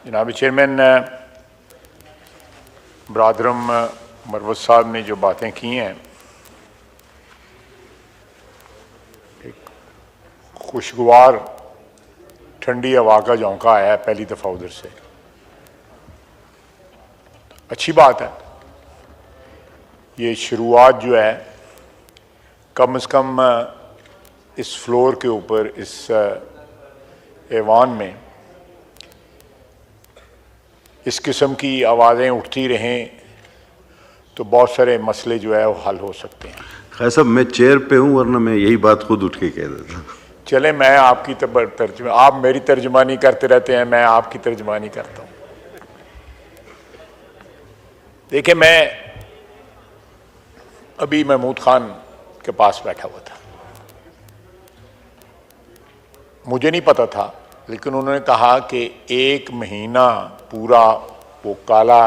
जनाब चेयरमैन, बरादरम मरवत साहब ने जो बातें की हैं, एक खुशगवार ठंडी हवा का झोंका आया है पहली दफ़ा उधर से। अच्छी बात है। ये शुरुआत जो है कम से कम इस फ्लोर के ऊपर, इस ऐवान में इस किस्म की आवाज़ें उठती रहें तो बहुत सारे मसले जो है वो हल हो सकते हैं। खैर साहब, मैं चेयर पे हूँ, वरना मैं यही बात खुद उठ के कह देता। चले, मैं आपकी तर्जुमा, आप मेरी तर्जुमानी करते रहते हैं, मैं आपकी तर्जुमानी करता हूँ। देखिए, मैं अभी महमूद खान के पास बैठा हुआ था, मुझे नहीं पता था, लेकिन उन्होंने कहा कि 1 महीना पूरा वो काला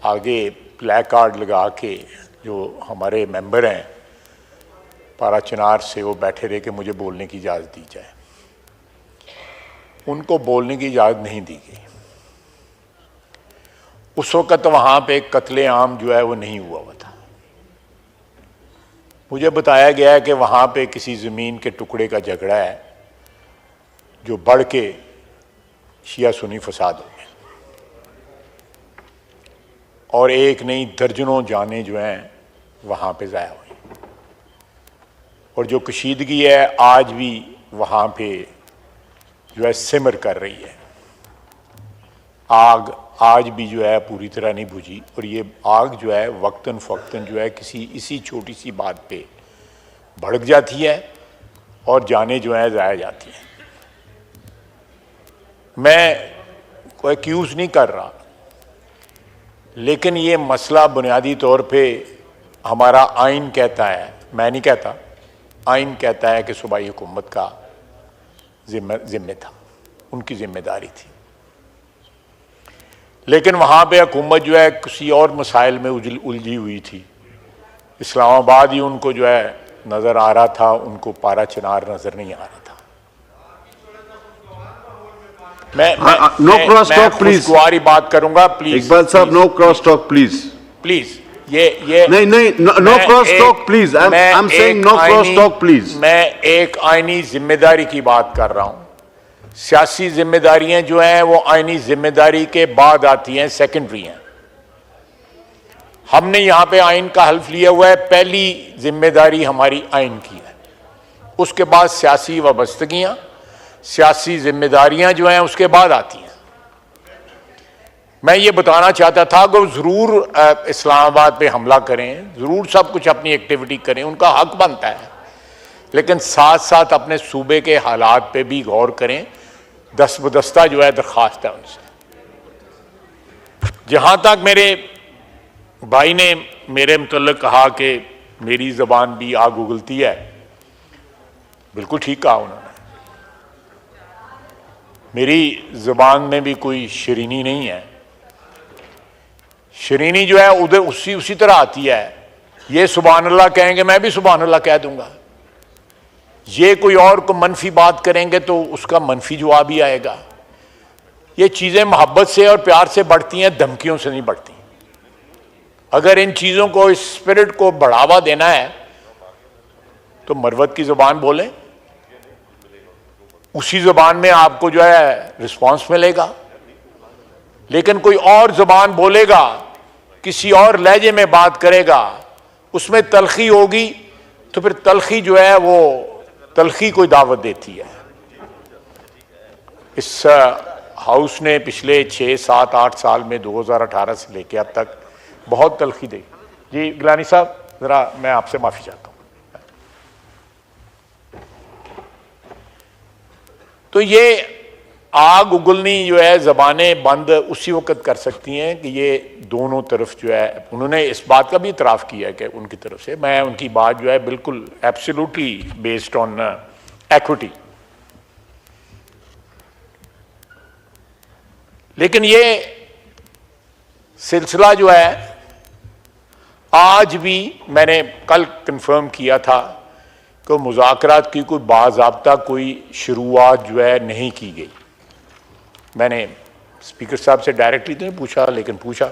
आगे प्ले कार्ड लगा के जो हमारे मेंबर हैं पारा चिनार से, वो बैठे रहे कि मुझे बोलने की इजाज़त दी जाए। उनको बोलने की इजाज़त नहीं दी गई। उस वक़्त वहाँ पे कत्ले आम जो है वो नहीं हुआ हुआ था। मुझे बताया गया है कि वहाँ पे किसी ज़मीन के टुकड़े का झगड़ा है जो बढ़ के शिया सुन्नी फसाद हो गए, और एक नहीं दर्जनों जानें जो हैं वहाँ पे ज़ाया हुई, और जो कशीदगी है आज भी वहाँ पे जो है सिमर कर रही है। आग आज भी जो है पूरी तरह नहीं बुझी, और ये आग जो है वक्तन फ़क्तन जो है किसी इसी छोटी सी बात पे भड़क जाती है और जानें जो है ज़ाया जाती हैं। मैं कोई एक्यूज़ नहीं कर रहा, लेकिन ये मसला बुनियादी तौर पे हमारा आइन कहता है, मैं नहीं कहता, आइन कहता है कि सूबाई हुकूमत का ज़िम्मे था, उनकी ज़िम्मेदारी थी। लेकिन वहाँ पे हुकूमत जो है किसी और मसाइल में उलझी हुई थी। इस्लामाबाद ही उनको जो है नज़र आ रहा था, उनको पारा चिनार नज़र नहीं आ रहा था। No cross talk please. खुशगवारी बात करूंगा please. Iqbal sahab, no cross talk please. Please ये नहीं, no cross talk please. I am saying no cross talk please. मैं एक आईनी जिम्मेदारी की बात कर रहा हूं। सियासी जिम्मेदारियां जो हैं वो आईनी जिम्मेदारी के बाद आती हैं, सेकेंडरी हैं। हमने यहां पे आइन का हल्फ लिया हुआ है, पहली जिम्मेदारी हमारी आइन की है, उसके बाद सियासी वाबस्तगियां, सियासी जिम्मेदारियां जो हैं उसके बाद आती हैं। मैं ये बताना चाहता था कि ज़रूर इस्लामाबाद पे हमला करें, ज़रूर सब कुछ अपनी एक्टिविटी करें, उनका हक बनता है, लेकिन साथ साथ अपने सूबे के हालात पे भी गौर करें। दस्तबदस्ता जो है दरख्वास्त है उनसे। जहाँ तक मेरे भाई ने मेरे मुतल्लिक़ कहा कि मेरी ज़बान भी आग उगलती है, बिल्कुल ठीक कहा उन्होंने। मेरी ज़बान में भी कोई शरीनी नहीं है। शरीनी जो है उधर उसी तरह आती है। ये सुभान अल्लाह कहेंगे, मैं भी सुभान अल्लाह कह दूंगा। ये कोई और को मनफी बात करेंगे तो उसका मनफी जवाब ही आएगा। ये चीज़ें मोहब्बत से और प्यार से बढ़ती हैं, धमकियों से नहीं बढ़ती। अगर इन चीज़ों को, इस स्पिरिट को बढ़ावा देना है तो मरवत की ज़बान बोलें, उसी ज़बान में आपको जो है रिस्पांस मिलेगा। लेकिन कोई और ज़बान बोलेगा, किसी और लहजे में बात करेगा, उसमें तलखी होगी, तो फिर तलखी जो है वो तलखी कोई दावत देती है। इस हाउस ने पिछले 6, 7, 8 साल में 2018 से लेकर अब तक बहुत तलखी दी। जी गिलानी साहब, ज़रा मैं आपसे माफ़ी चाहता हूँ। तो ये आग उगलनी जो है ज़बानें बंद उसी वक्त कर सकती हैं कि ये दोनों तरफ जो है, उन्होंने इस बात का भी इतराफ़ किया है कि उनकी तरफ से, मैं उनकी बात जो है बिल्कुल एब्सोल्युटली बेस्ड ऑन एक्विटी। लेकिन ये सिलसिला जो है आज भी, मैंने कल कंफर्म किया था कि मुज़ाकरात की कोई बाज़ाब्ता कोई शुरुआत जो है नहीं की गई। मैंने स्पीकर साहब से डायरेक्टली तो नहीं पूछा, लेकिन पूछा।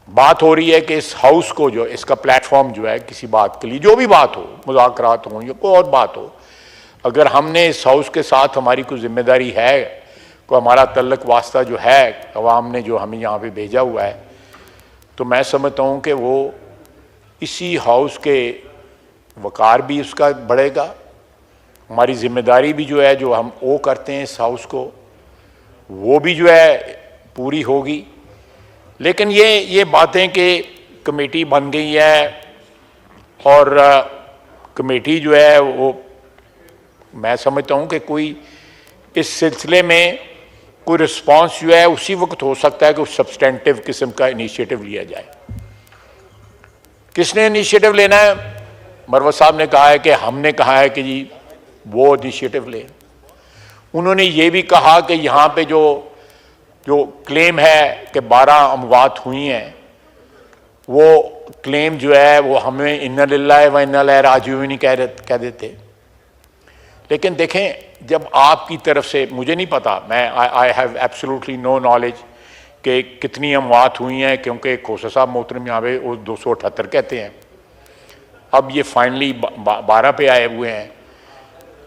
बात हो रही है कि इस हाउस को, जो इसका प्लेटफॉर्म जो है किसी बात के लिए, जो भी बात हो, मुज़ाकरात हो या कोई और बात हो, अगर हमने इस हाउस के साथ हमारी कोई जिम्मेदारी है, कोई हमारा तल्लक वास्ता जो है, अवाम ने जो हमें यहाँ पे भेजा हुआ है, तो मैं समझता हूँ कि वो इसी हाउस के वक़ार भी उसका बढ़ेगा, हमारी जिम्मेदारी भी जो है, जो हम वो करते हैं इस हाउस को, वो भी जो है पूरी होगी। लेकिन ये बातें कि कमेटी बन गई है और कमेटी जो है वो, मैं समझता हूँ कि कोई इस सिलसिले में कोई रिस्पांस जो है उसी वक्त हो सकता है कि उस सब्सटेंटिव किस्म का इनिशिएटिव लिया जाए। किसने इनिशिएटिव लेना है? मरवत साहब ने कहा है कि हमने कहा है कि जी वो इनिशिएटिव ले। उन्होंने ये भी कहा कि यहाँ पे जो क्लेम है कि 12 अमवात हुई हैं, वो क्लेम जो है वो हमें इन्ना लिल्लाहि व इन्ना इलैहि राजिऊन कह देते। लेकिन देखें, जब आपकी तरफ से, मुझे नहीं पता, मैं I have absolutely no knowledge कि कितनी अमवात हुई हैं, क्योंकि खोसा साहब मोहतरम यहाँ पे वो 278 कहते हैं, अब ये फाइनली 12 पे आए हुए हैं।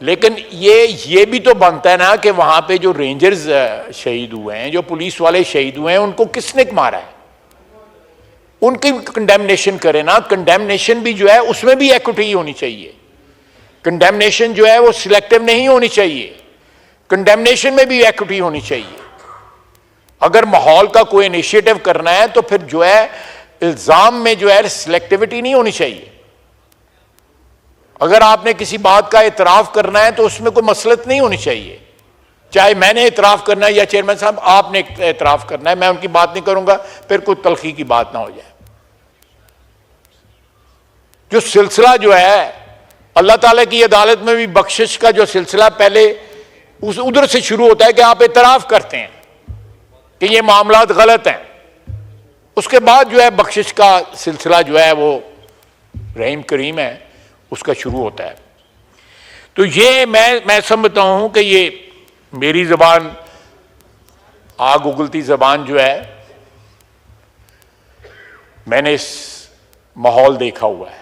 लेकिन ये भी तो बनता है ना कि वहाँ पे जो रेंजर्स शहीद हुए हैं, जो पुलिस वाले शहीद हुए हैं, उनको किसने मारा है, उनकी कंडेमनेशन करे ना। कंडेमनेशन भी जो है उसमें भी इक्विटी होनी चाहिए। कंडेमनेशन जो है वो सिलेक्टिव नहीं होनी चाहिए, कंडेमनेशन में भी इक्विटी होनी चाहिए। अगर माहौल का कोई इनिशिएटिव करना है तो फिर जो है इल्जाम में जो है सिलेक्टिविटी नहीं होनी चाहिए। अगर आपने किसी बात का इतराफ करना है तो उसमें कोई मसलत नहीं होनी चाहिए, चाहे मैंने इतराफ करना है या चेयरमैन साहब आपने इतराफ करना है, मैं उनकी बात नहीं करूंगा, फिर कोई तलखी की बात ना हो जाए। जो सिलसिला जो है अल्लाह ताला की अदालत में भी बख्शिश का जो सिलसिला पहले उधर से शुरू होता है कि आप इतराफ करते हैं कि ये मामलात गलत हैं, उसके बाद जो है बख्शिश का सिलसिला जो है वो रहीम करीम है उसका शुरू होता है। तो ये मैं समझता हूं कि ये मेरी जबान, आग उगलती जबान जो है, मैंने इस माहौल देखा हुआ है,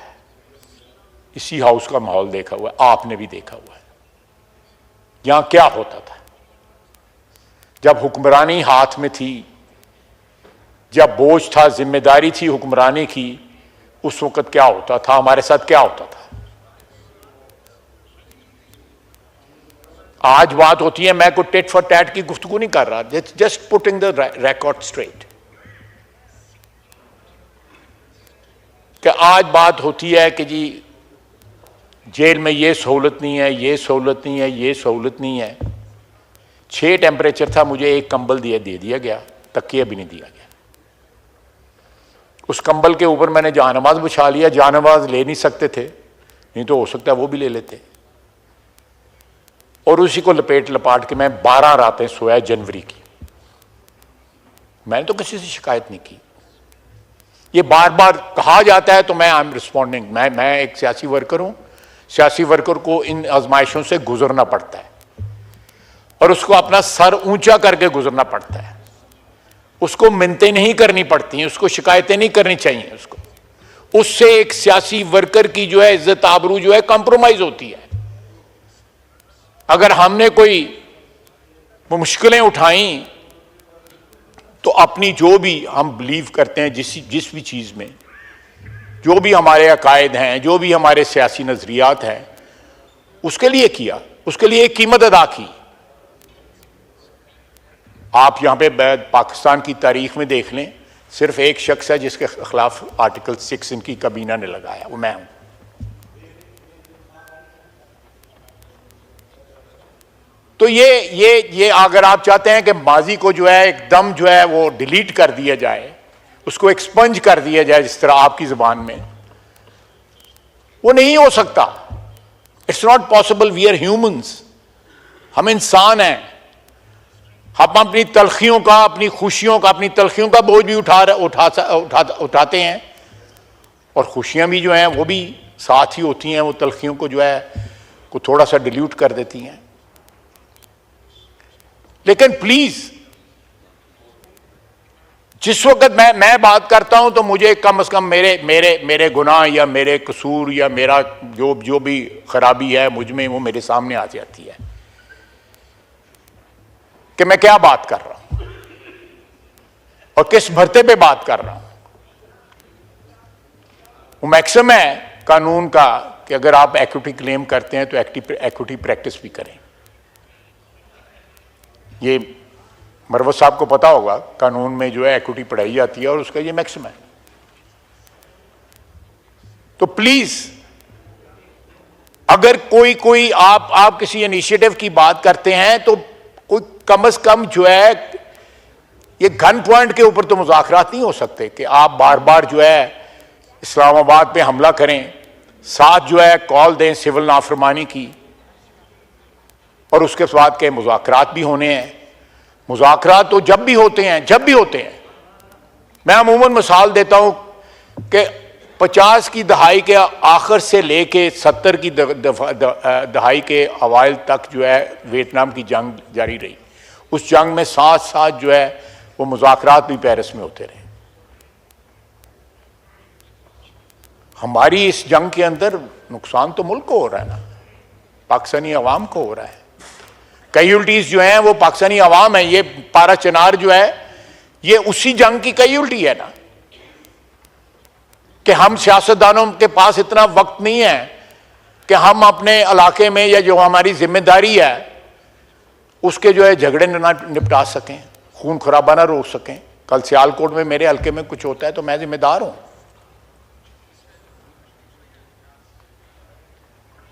इसी हाउस का माहौल देखा हुआ है, आपने भी देखा हुआ है। यहां क्या होता था जब हुक्मरानी हाथ में थी, जब बोझ था, जिम्मेदारी थी हुक्मरानी की, उस वक्त क्या होता था, हमारे साथ क्या होता था। आज बात होती है, मैं कोई टेट फॉर टैट की गुफ्तगू नहीं कर रहा, just putting the record straight, कि आज बात होती है कि जी जेल में ये सहूलत नहीं है, ये सहूलत नहीं है, ये सहूलत नहीं है। 6 टेम्परेचर था, मुझे एक कंबल दे दिया गया, तकिया भी नहीं दिया गया। उस कंबल के ऊपर मैंने जानमाज बिछा लिया, जानमाज ले नहीं सकते थे, नहीं तो हो सकता है वो भी ले लेते, और उसी को लपाट के मैं 12 रातें सोया जनवरी की। मैंने तो किसी से शिकायत नहीं की। ये बार बार कहा जाता है तो मैं आई एम रिस्पॉन्डिंग। मैं एक सियासी वर्कर हूं, सियासी वर्कर को इन आजमाइशों से गुजरना पड़ता है और उसको अपना सर ऊंचा करके गुजरना पड़ता है। उसको मिन्नतें नहीं करनी पड़ती हैं, उसको शिकायतें नहीं करनी चाहिए। उससे एक सियासी वर्कर की जो है इज्जत आबरू जो है कॉम्प्रोमाइज होती है। अगर हमने कोई मुश्किलें उठाई तो अपनी जो भी हम बिलीव करते हैं, जिस भी चीज़ में, जो भी हमारे अकायद हैं, जो भी हमारे सियासी नज़रियात हैं, उसके लिए किया, उसके लिए एक कीमत अदा की। आप यहाँ पे पाकिस्तान की तारीख में देख लें, सिर्फ एक शख्स है जिसके खिलाफ आर्टिकल 6 इनकी काबीना ने लगाया, वो मैं हूँ। तो ये अगर आप चाहते हैं कि माजी को जो है एकदम जो है वो डिलीट कर दिया जाए, उसको एक्सपंज कर दिया जाए जिस तरह आपकी जुबान में, वो नहीं हो सकता। It's not possible. We are humans, हम इंसान हैं। हम अपनी तलखियों का, अपनी खुशियों का, अपनी तलखियों का बोझ भी उठाते हैं, और खुशियां भी जो हैं वो भी साथ ही होती हैं, वो तलखियों को जो है को थोड़ा सा डिल्यूट कर देती हैं। लेकिन प्लीज जिस वक्त मैं बात करता हूं तो मुझे कम से कम मेरे गुनाह या मेरे कसूर या मेरा जो भी खराबी है मुझ में, वो मेरे सामने आ जाती है कि मैं क्या बात कर रहा हूं और किस भरते पे बात कर रहा हूं। वो मैक्सिमम है कानून का कि अगर आप इक्विटी क्लेम करते हैं तो इक्विटी प्रैक्टिस भी करें। ये मरवत साहब को पता होगा, कानून में जो है इक्विटी पढ़ाई जाती है और उसका ये मैक्सिमम है। तो प्लीज अगर कोई आप किसी इनिशिएटिव की बात करते हैं तो कोई कम से कम जो है ये गन पॉइंट के ऊपर तो मुज़ाकरात नहीं हो सकते कि आप बार बार जो है इस्लामाबाद पे हमला करें, साथ जो है कॉल दें सिविल नाफरमानी की, और उसके बाद के मुज़ाकरात भी होने हैं। मुज़ाकरात तो जब भी होते हैं। मैं अमूमन मिसाल देता हूं कि 50 की दहाई के आखिर से लेके 70 की दहाई के अवाइल तक जो है वियतनाम की जंग जारी रही। उस जंग में साथ साथ जो है वो मुज़ाकरात भी पेरिस में होते रहे। हमारी इस जंग के अंदर नुकसान तो मुल्क को हो रहा है ना, पाकिस्तानी अवाम को हो रहा है। कैजुअल्टीज जो हैं वो पाकिस्तानी अवाम है। ये पारा चिनार जो है ये उसी जंग की कैजुअल्टी है ना, कि हम सियासतदानों के पास इतना वक्त नहीं है कि हम अपने इलाके में या जो हमारी जिम्मेदारी है उसके जो है झगड़े ना निपटा सकें, खून खराबा ना रोक सकें। कल सियालकोट में मेरे हल्के में कुछ होता है तो मैं जिम्मेदार हूं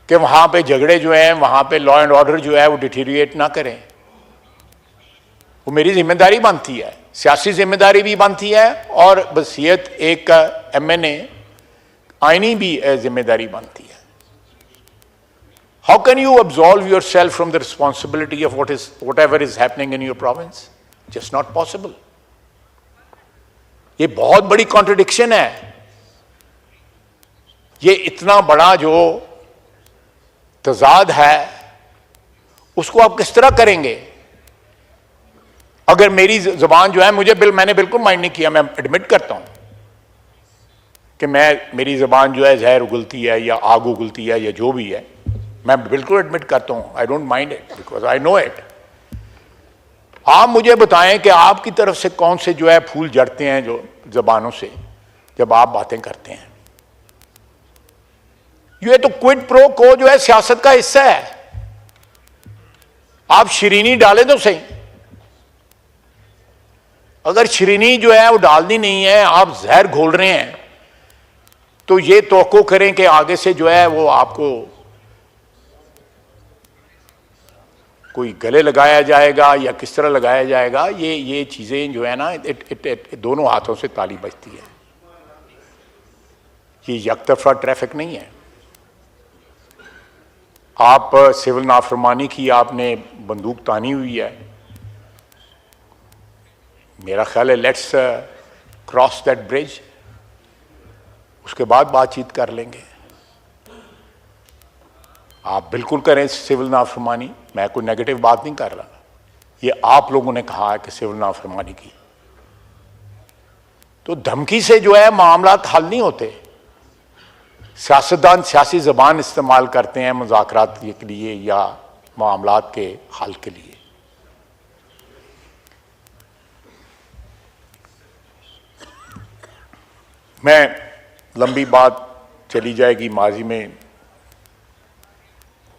कि वहां पे झगड़े जो हैं, वहां पे लॉ एंड ऑर्डर जो है वो डिटीरिएट ना करें। वो मेरी जिम्मेदारी बनती है, सियासी जिम्मेदारी भी बनती है और बसीयत एक एमएनए आईनी भी जिम्मेदारी बनती है। How can you absolve your self from the responsibility of what ever is happening in your province? Just not possible. ये बहुत बड़ी कॉन्ट्रडिक्शन है। ये इतना बड़ा जो तजाद है उसको आप किस तरह करेंगे? अगर मेरी जुबान जो है मैंने बिल्कुल माइंड नहीं किया, मैं एडमिट करता हूं कि मेरी जुबान जो है जहर उगलती है या आग उगलती है या जो भी है, मैं बिल्कुल एडमिट करता हूं। I don't mind it because I know it. आप मुझे बताएं कि आपकी तरफ से कौन से जो है फूल जड़ते हैं जो जबानों से जब आप बातें करते हैं। ये तो क्विड प्रो को जो है सियासत का हिस्सा है। आप शिरीनी डालें तो सही, अगर शिरीनी जो है वो डालनी नहीं है, आप जहर घोल रहे हैं, तो ये तवक्को करें कि आगे से जो है वो आपको कोई गले लगाया जाएगा या किस तरह लगाया जाएगा। ये चीजें जो है ना दोनों हाथों से ताली बजती है। ये यकतरफा ट्रैफिक नहीं है। आप सिविल नाफरमानी की आपने बंदूक तानी हुई है, मेरा ख्याल है लेट्स क्रॉस दैट ब्रिज, उसके बाद बातचीत कर लेंगे। आप बिल्कुल करें सिविल नाफरमानी, मैं कोई नेगेटिव बात नहीं कर रहा। ये आप लोगों ने कहा है कि सिविल नाफरमानी की, तो धमकी से जो है मामलात हल नहीं होते। सियासतदान सियासी जबान इस्तेमाल करते हैं मुज़ाकरात के लिए या मामलात के हल के लिए। मैं लंबी बात चली जाएगी, माजी में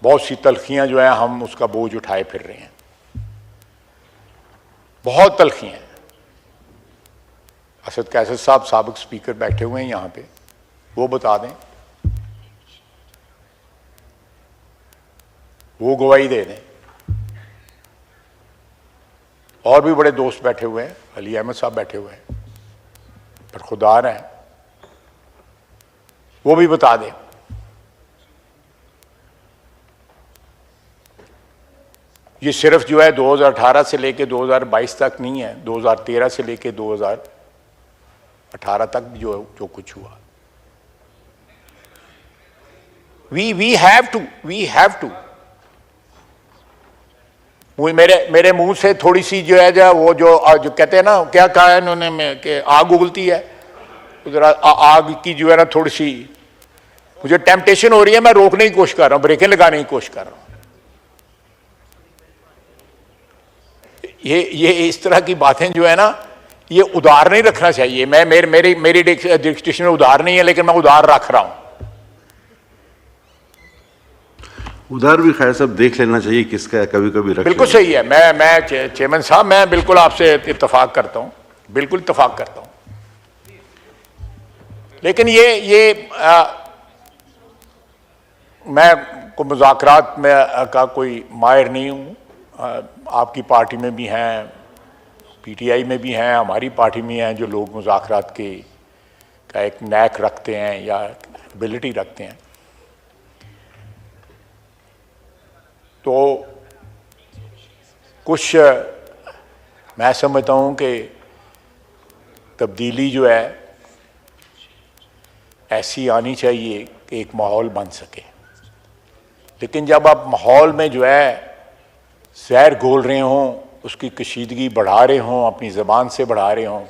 बहुत सी तलखियां जो है हम उसका बोझ उठाए फिर रहे हैं, बहुत तलखियां। असद कैसर साहब साबिक स्पीकर बैठे हुए हैं यहां पे, वो बता दें, वो गवाही दे दें। और भी बड़े दोस्त बैठे हुए हैं, अली अहमद साहब बैठे हुए हैं, पर खुदार हैं, वो भी बता दें। ये सिर्फ जो है 2018 से लेके 2022 तक नहीं है, 2013 से लेके 2018 तक जो कुछ हुआ। वी हैव टू मेरे मुंह से थोड़ी सी जो है जो कहते हैं ना, क्या कहा है इन्होंने कि आग उगलती है, उधर आग की जो है ना थोड़ी सी मुझे टेम्पटेशन हो रही है, मैं रोकने की कोशिश कर रहा हूं, ब्रेकें लगाने की कोशिश कर रहा हूं। ये इस तरह की बातें जो है ना, ये उधार नहीं रखना चाहिए। मेरी डिक्टेशन में उधार नहीं है, लेकिन मैं उधार रख रहा हूं। उधार भी खैर सब देख लेना चाहिए किसका, कभी कभी रख बिल्कुल सही है। मैं चेयरमैन साहब, मैं बिल्कुल आपसे इत्तेफाक करता हूं, बिल्कुल इत्तेफाक करता हूं। लेकिन मैं को मुज़ाकरात में का कोई माहिर नहीं हूं। आपकी पार्टी में भी हैं, पीटीआई में भी हैं, हमारी पार्टी में हैं जो लोग मुज़ाकरात का एक नैक रखते हैं या एबिलिटी रखते हैं। तो कुछ मैं समझता हूं कि तब्दीली जो है ऐसी आनी चाहिए कि एक माहौल बन सके। लेकिन जब आप माहौल में जो है जहर घोल रहे हों, उसकी कशीदगी बढ़ा रहे हों, अपनी ज़बान से बढ़ा रहे हों,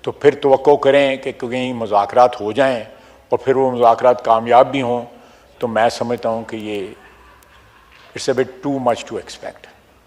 तो फिर तवक्को करें कि कहीं मुज़ाकरात हो जाएं और फिर वो मुज़ाकरात कामयाब भी हों, तो मैं समझता हूं कि ये it's a bit too much to expect.